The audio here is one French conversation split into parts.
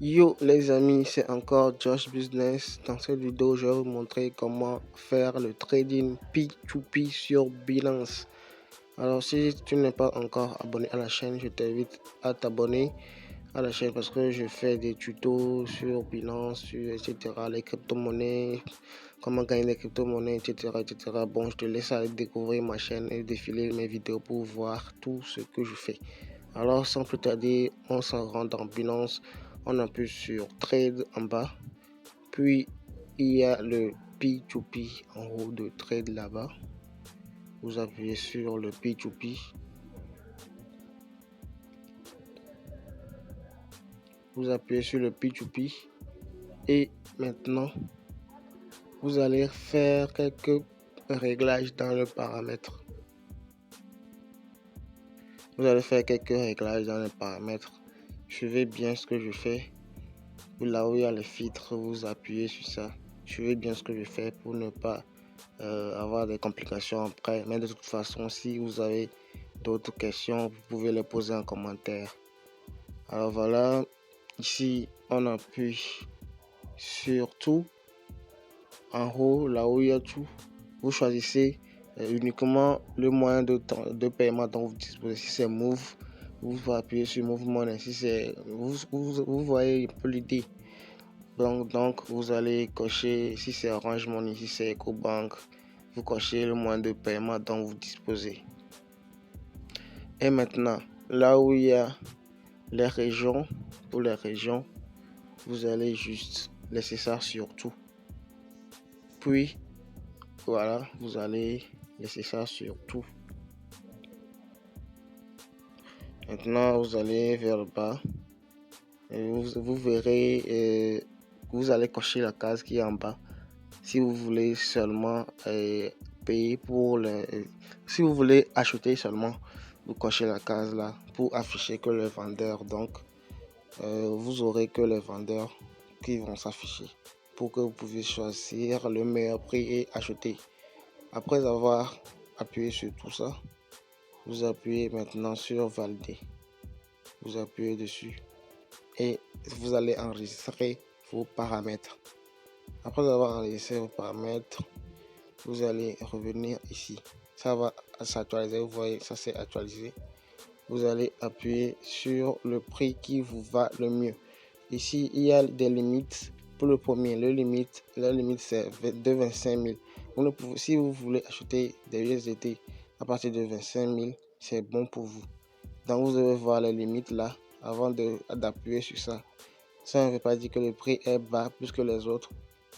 Yo les amis, c'est encore Josh Business. Dans cette vidéo, je vais vous montrer comment faire le trading P2P sur Binance. Alors si tu n'es pas encore abonné à la chaîne, je t'invite à t'abonner à la chaîne parce que je fais des tutos sur Binance, etc. Les crypto-monnaies, comment gagner les crypto-monnaies, etc., etc. Bon, je te laisse aller découvrir ma chaîne et défiler mes vidéos pour voir tout ce que je fais. Alors sans plus tarder, on s'en rend dans Binance, on appuie sur Trade en bas, puis il y a le P2P en haut de Trade là-bas. Vous appuyez sur le P2P. Vous appuyez sur le P2P et maintenant vous allez faire quelques réglages dans le paramètre. Suivez bien ce que je fais. Là où il y a les filtres, vous appuyez sur ça. Suivez bien ce que je fais pour ne pas avoir des complications après. Mais de toute façon, si vous avez d'autres questions, vous pouvez les poser en commentaire. Alors voilà, ici on appuie sur tout. En haut, là où il y a tout, vous choisissez uniquement le moyen de paiement dont vous disposez. Si c'est Move, vous appuyez sur Move Money. Si c'est vous voyez un peu l'idée. Donc vous allez cocher si c'est Orange Money, si c'est EcoBank, vous cochez le moyen de paiement dont vous disposez. Et maintenant, là où il y a les régions, pour les régions, vous allez juste laisser ça sur tout. Puis voilà, vous allez laisser ça sur tout. Maintenant, vous allez vers le bas et vous verrez, vous allez cocher la case qui est en bas. Si vous voulez seulement payer pour si vous voulez acheter seulement, vous cochez la case là pour afficher que les vendeurs. Donc, vous aurez que les vendeurs qui vont s'afficher pour que vous puissiez choisir le meilleur prix et acheter. Après avoir appuyé sur tout ça, vous appuyez maintenant sur valider. Vous appuyez dessus et vous allez enregistrer vos paramètres. Après avoir enregistré vos paramètres, vous allez revenir ici. Ça va s'actualiser. Vous voyez, ça s'est actualisé. Vous allez appuyer sur le prix qui vous va le mieux. Ici, il y a des limites. Pour le premier, la limite c'est de 25 000. Si vous voulez acheter des USDT à partir de 25 000, c'est bon pour vous. Donc vous devez voir les limites là avant d'appuyer sur ça. Ça ne veut pas dire que le prix est bas plus que les autres.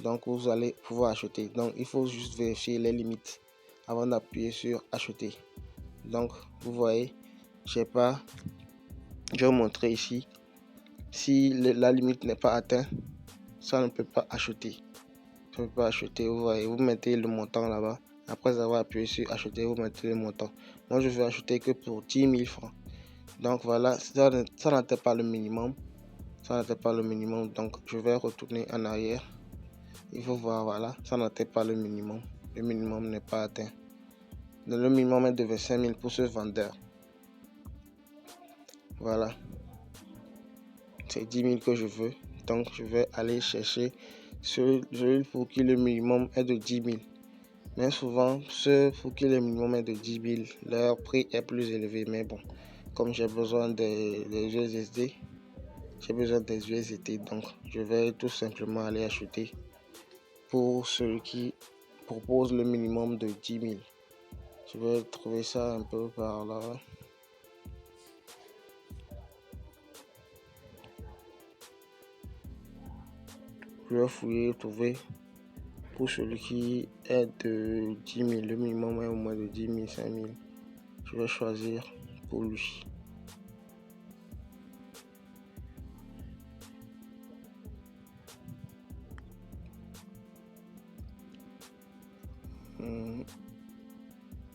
Donc vous allez pouvoir acheter. Donc il faut juste vérifier les limites avant d'appuyer sur acheter. Donc vous voyez, je vais vous montrer ici. Si la limite n'est pas atteinte, ça ne peut pas acheter. Ça ne peut pas acheter. Vous voyez, vous mettez le montant là-bas. Après avoir appuyé sur acheter, vous mettez le montant. Moi je vais acheter que pour 10 000 francs. Donc voilà, ça n'atteint pas le minimum. Ça n'atteint pas le minimum. Donc je vais retourner en arrière. Il faut voir, voilà, ça n'atteint pas le minimum. Le minimum n'est pas atteint. Donc, le minimum est de 25 000 pour ce vendeur. Voilà. C'est 10 000 que je veux. Donc je vais aller chercher celui pour qui le minimum est de 10 000. Mais souvent, ceux pour qui le minimum est de 10 000, leur prix est plus élevé. Mais bon, comme j'ai besoin des USD, donc je vais tout simplement aller acheter pour celui qui propose le minimum de 10 000. Je vais trouver ça un peu par là. Je vais fouiller, trouver pour celui qui est de 10 000. Le minimum est au moins de 10 000, 5 000. Je vais choisir pour lui.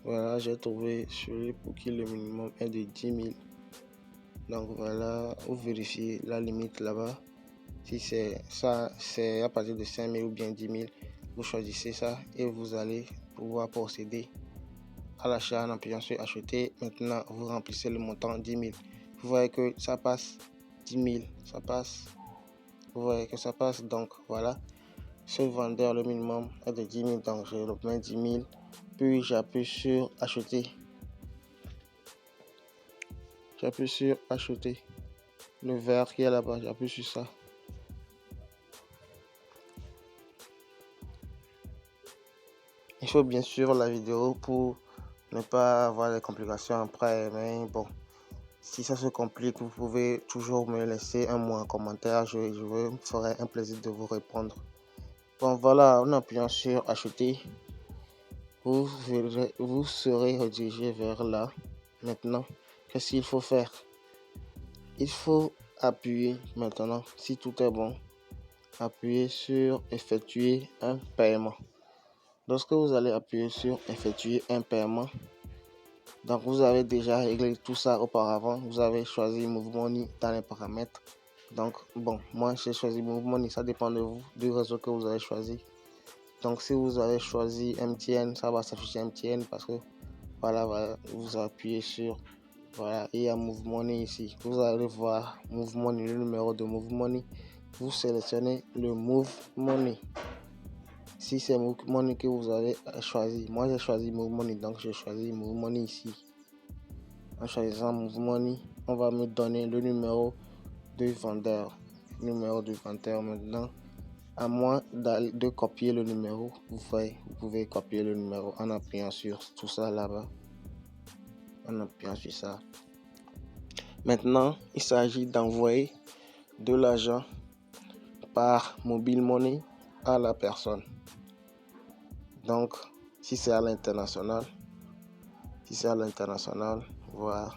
Voilà, j'ai trouvé celui pour qui le minimum est de 10 000. Donc voilà, vous vérifiez la limite là-bas. Si c'est ça, c'est à partir de 5 000 ou bien 10 000. Vous choisissez ça et vous allez pouvoir procéder à l'achat en appuyant sur acheter. Maintenant, vous remplissez le montant 10 000. Vous voyez que ça passe 10 000, ça passe. Vous voyez que ça passe. Donc voilà, ce vendeur, le minimum est de 10 000, donc je le mets 10 000, puis j'appuie sur acheter. J'appuie sur acheter. Le vert qui est là-bas, j'appuie sur ça. Il faut bien suivre la vidéo pour ne pas avoir des complications après, mais bon, si ça se complique, vous pouvez toujours me laisser un mot en commentaire, je me ferai un plaisir de vous répondre. Bon voilà, en appuyant sur acheter, vous serez redirigé vers là. Maintenant, qu'est-ce qu'il faut faire? Il faut appuyer maintenant, si tout est bon, appuyer sur effectuer un paiement. Lorsque vous allez appuyer sur effectuer un paiement, donc vous avez déjà réglé tout ça auparavant, vous avez choisi Move Money dans les paramètres. Donc bon, moi j'ai choisi Move Money, ça dépend de vous, du réseau que vous avez choisi. Donc si vous avez choisi MTN, ça va s'afficher MTN parce que voilà, vous appuyez sur, voilà, il y a Move Money ici. Vous allez voir Move Money, le numéro de Move Money. Vous sélectionnez le Move Money. Si c'est Move Money que vous avez choisi, moi j'ai choisi Move Money, donc j'ai choisi Move Money ici. En choisissant Move Money, on va me donner le numéro du vendeur. Numéro du vendeur maintenant. À moins de copier le numéro, vous pouvez copier le numéro en appuyant sur tout ça là-bas. En appuyant sur ça. Maintenant, il s'agit d'envoyer de l'argent par mobile money à la personne. Donc, si c'est à l'international, voilà,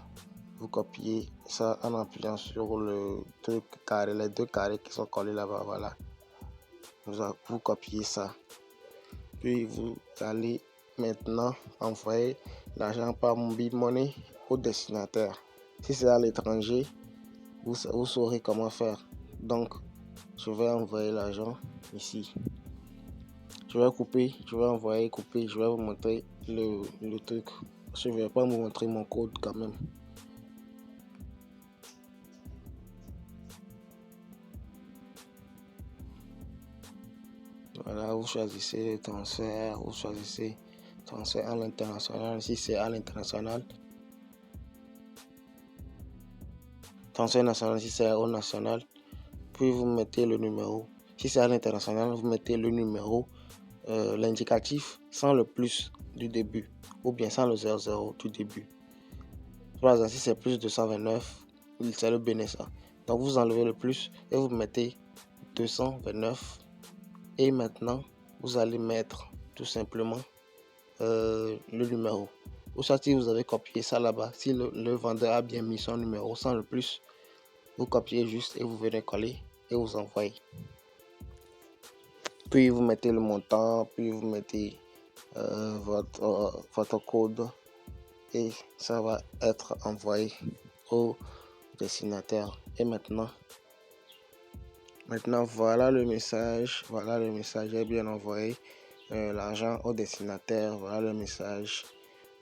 vous copiez ça en appuyant sur le truc carré, les deux carrés qui sont collés là-bas, voilà. Vous copiez ça. Puis vous allez maintenant envoyer l'argent par mobile money au destinataire. Si c'est à l'étranger, vous saurez comment faire. Donc, je vais envoyer l'argent ici. Je vais couper, je vais envoyer, couper, je vais vous montrer le truc. Je ne vais pas vous montrer mon code quand même. Voilà, vous choisissez transfert, vous choisissez transfert à l'international. Si c'est à l'international, transfert national si c'est au national. Puis vous mettez le numéro. Si c'est à l'international, vous mettez le numéro, l'indicatif sans le plus du début ou bien sans le 00 du début. Par exemple, si c'est plus de 129, c'est le BNSA. Donc vous enlevez le plus et vous mettez 229. Et maintenant, vous allez mettre tout simplement le numéro. Ou soit si vous avez copié ça là-bas, si le vendeur a bien mis son numéro sans le plus, vous copiez juste et vous venez coller et vous envoyez. Puis vous mettez le montant, puis vous mettez votre code et ça va être envoyé au destinataire. Et maintenant voilà le message est bien envoyé, l'argent au destinataire, voilà le message.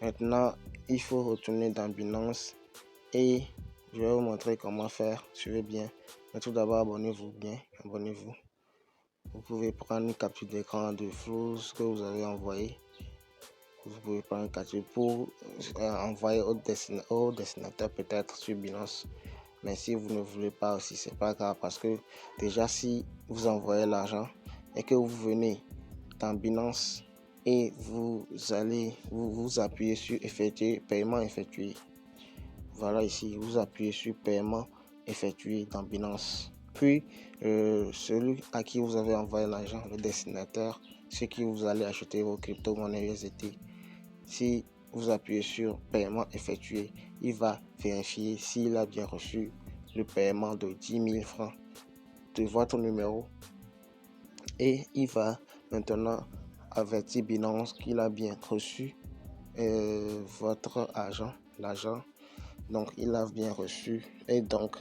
Maintenant il faut retourner dans Binance et je vais vous montrer comment faire. Suivez bien, mais tout d'abord abonnez-vous bien, abonnez-vous. Vous pouvez prendre une capture d'écran de flou ce que vous avez envoyé. Vous pouvez prendre une capture pour envoyer au destinataire peut-être sur Binance. Mais si vous ne voulez pas aussi, c'est pas grave parce que déjà si vous envoyez l'argent et que vous venez dans Binance et vous allez vous appuyez sur effectuer paiement effectué. Voilà ici, vous appuyez sur paiement effectué dans Binance. Puis celui à qui vous avez envoyé l'argent, le destinataire, c'est qui vous allez acheter vos crypto-monnaies USDT. Si vous appuyez sur paiement effectué, il va vérifier s'il a bien reçu le paiement de 10 000 francs de votre numéro et il va maintenant avertir Binance qu'il a bien reçu votre l'argent. Donc il a bien reçu et donc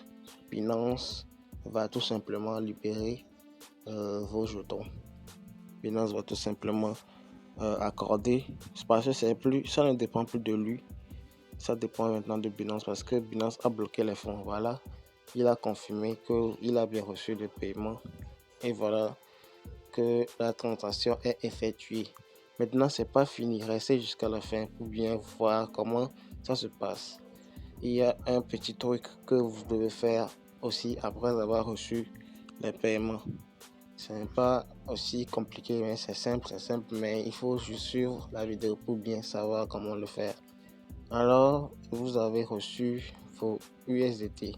Binance va tout simplement libérer vos jetons. Binance va tout simplement accorder, parce que ça ne dépend plus de lui, ça dépend maintenant de Binance parce que Binance a bloqué les fonds. Voilà, il a confirmé qu'il a bien reçu le paiement et voilà que la transaction est effectuée. Maintenant, c'est pas fini, restez jusqu'à la fin pour bien voir comment ça se passe. Il y a un petit truc que vous devez faire aussi après avoir reçu les paiements. Ce n'est pas aussi compliqué, mais c'est simple, mais il faut juste suivre la vidéo pour bien savoir comment le faire. Alors, vous avez reçu vos USDT.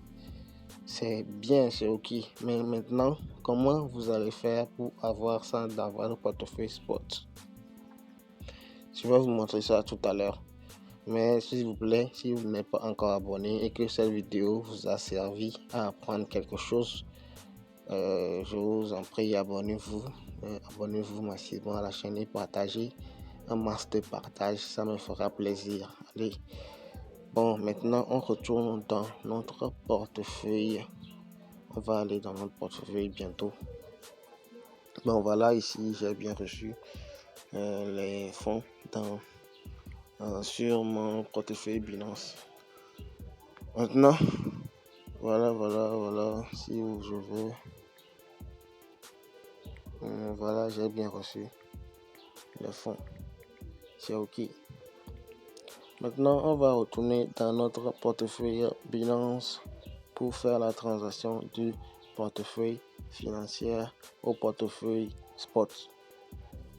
C'est bien, c'est ok. Mais maintenant, comment vous allez faire pour avoir ça dans votre portefeuille spot? Je vais vous montrer ça tout à l'heure. Mais s'il vous plaît, si vous n'êtes pas encore abonné et que cette vidéo vous a servi à apprendre quelque chose, je vous en prie, abonnez-vous. Abonnez-vous massivement à la chaîne et partagez un max de partage, ça me fera plaisir. Allez, bon, maintenant on retourne dans notre portefeuille. On va aller dans notre portefeuille bientôt. Bon, voilà, ici j'ai bien reçu les fonds sur mon portefeuille Binance. Maintenant, voilà, si je veux, voilà, j'ai bien reçu les fonds. C'est ok. Maintenant, on va retourner dans notre portefeuille Binance pour faire la transaction du portefeuille financier au portefeuille spot.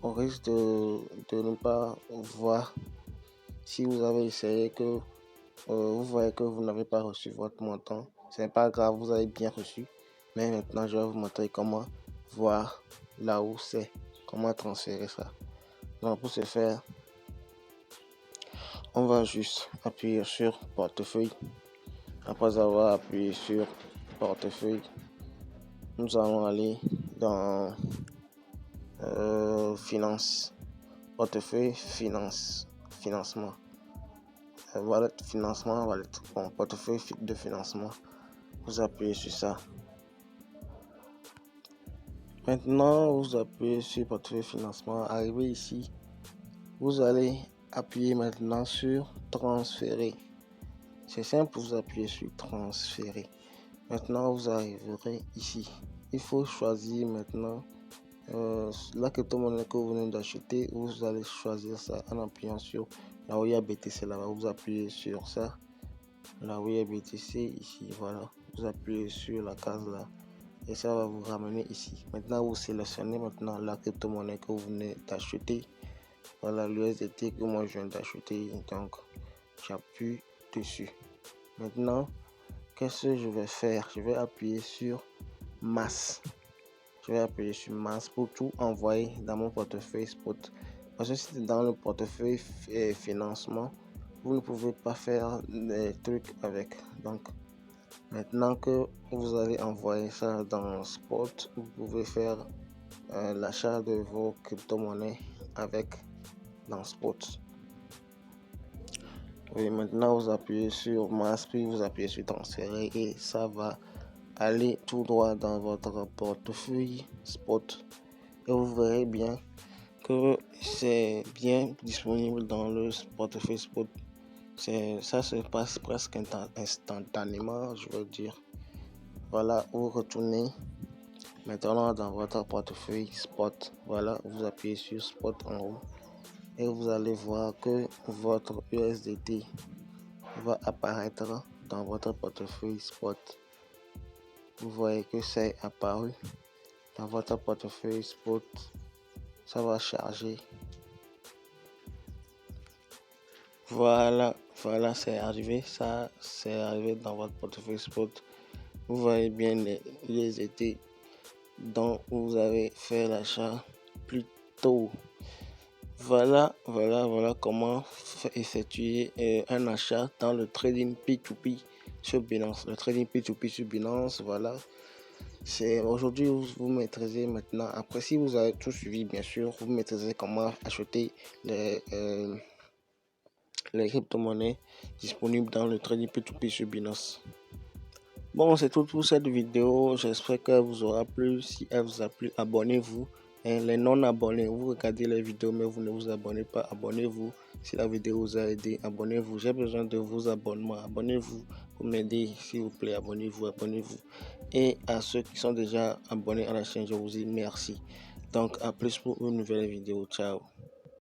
On risque de ne pas voir si vous avez essayé que vous voyez que vous n'avez pas reçu votre montant. Ce n'est pas grave, vous avez bien reçu. Mais maintenant, je vais vous montrer comment voir là où c'est, comment transférer ça. Donc, pour ce faire, on va juste appuyer sur portefeuille. Après avoir appuyé sur portefeuille, nous allons aller dans finance, portefeuille financement, wallet financement, wallet, bon, portefeuille de financement. Vous appuyez sur ça. Maintenant, vous appuyez sur portefeuille financement. Arrivé ici, vous allez appuyer maintenant sur transférer. C'est simple, vous appuyez sur transférer. Maintenant, vous arriverez ici. Il faut choisir maintenant la crypto-monnaie que vous venez d'acheter. Vous allez choisir ça en appuyant sur là où il y a BTC là-bas. Vous appuyez sur ça. Là où il y a BTC ici, voilà. Vous appuyez sur la case là. Et ça va vous ramener ici. Maintenant, vous sélectionnez maintenant la crypto-monnaie que vous venez d'acheter. Voilà l'USDT que moi je viens d'acheter. Donc, j'appuie dessus. Maintenant, qu'est-ce que je vais faire? Je vais appuyer sur masse. Je vais appuyer sur masse pour tout envoyer dans mon portefeuille spot. Parce que si c'est dans le portefeuille financement, vous ne pouvez pas faire des trucs avec. Donc, maintenant que vous allez envoyer ça dans spot, vous pouvez faire l'achat de vos crypto-monnaies avec dans spot. Oui, maintenant vous appuyez sur masse, puis vous appuyez sur transférer et ça va aller tout droit dans votre portefeuille spot. Et vous verrez bien que c'est bien disponible dans le portefeuille spot. Ça se passe presque instantanément, je veux dire. Voilà, vous retournez maintenant dans votre portefeuille spot. Voilà, vous appuyez sur spot en haut et vous allez voir que votre USDT va apparaître dans votre portefeuille spot. Vous voyez que c'est apparu dans votre portefeuille spot. Ça va charger. Voilà, c'est arrivé. Ça, c'est arrivé dans votre portefeuille spot. Vous voyez bien les étés dont vous avez fait l'achat plus tôt. Voilà comment effectuer un achat dans le trading P2P sur Binance. Le trading P2P sur Binance, voilà. C'est aujourd'hui vous maîtrisez maintenant. Après, si vous avez tout suivi, bien sûr, vous maîtrisez comment acheter les crypto-monnaies disponibles dans le trading P2P sur Binance. Bon, c'est tout pour cette vidéo. J'espère qu'elle vous aura plu. Si elle vous a plu, abonnez-vous. Et les non-abonnés, vous regardez les vidéos mais vous ne vous abonnez pas, abonnez-vous. Si la vidéo vous a aidé, abonnez-vous. J'ai besoin de vos abonnements. Abonnez-vous pour m'aider, s'il vous plaît. Abonnez-vous, abonnez-vous. Et à ceux qui sont déjà abonnés à la chaîne, je vous dis merci. Donc, à plus pour une nouvelle vidéo. Ciao.